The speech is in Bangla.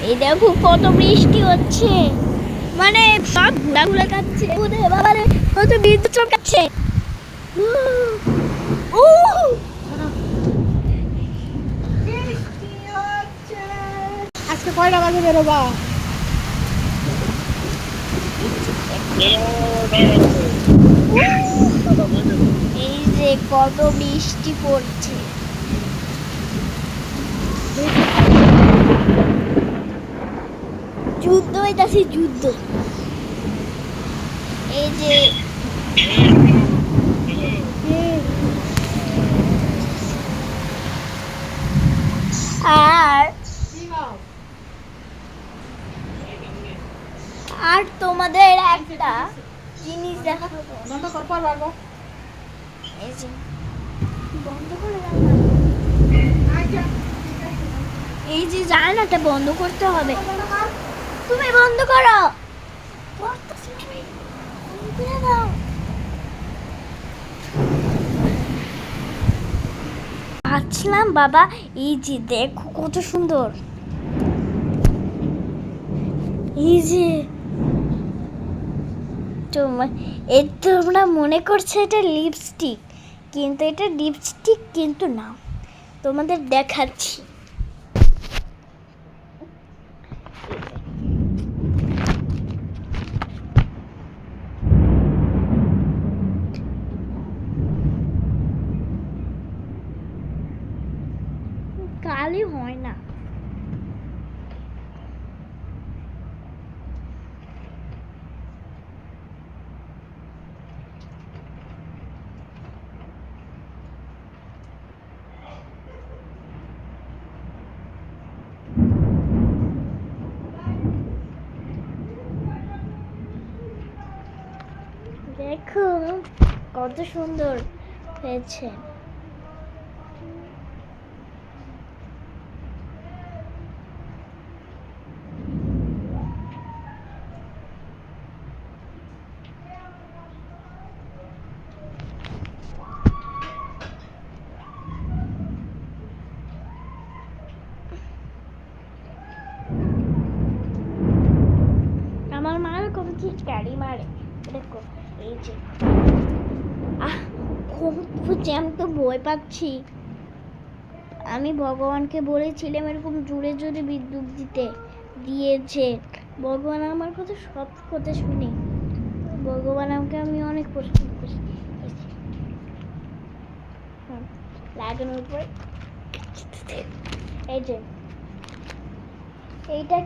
এই দেখো কত বৃষ্টি হচ্ছে, মানে সব ঘোড়াগুলো কাটছে, বাবারে কত বিদ্যুৎ চমকাচ্ছে। আজকে কয়টা বাজে বেরোবা? এই যে কত বৃষ্টি পড়ছে, যুদ্ধ হইতাছে যুদ্ধ। এই যে আর তোমাদের একটা জিনিস দেখাবো। এই যে বন্ধ করে দাও না। এই যে জানালাটা বন্ধ করতে হবে, তুমি বন্ধ করো। ভাবছিলাম বাবা, এই যে দেখো কত সুন্দর, এই যে তোমরা মনে করছো এটা লিপস্টিক, কিন্তু এটা লিপস্টিক কিন্তু না, তোমাদের দেখাচ্ছি। কালি হয় না, দেখো কত সুন্দর হয়েছে। আমার মা এরকম চিৎকারি মারে, দেখো এই যে আমি তো ভয় পাচ্ছি। আমি ভগবানকে বলেছিলাম এরকম জোরে জোরে বিদ্যুৎ দিয়েছে, ভগবান আমার কথা সব কথা শুনে, ভগবান আমাকে আমি অনেক প্রশ্ন করছি লাগানোর পর। এই যে এইটা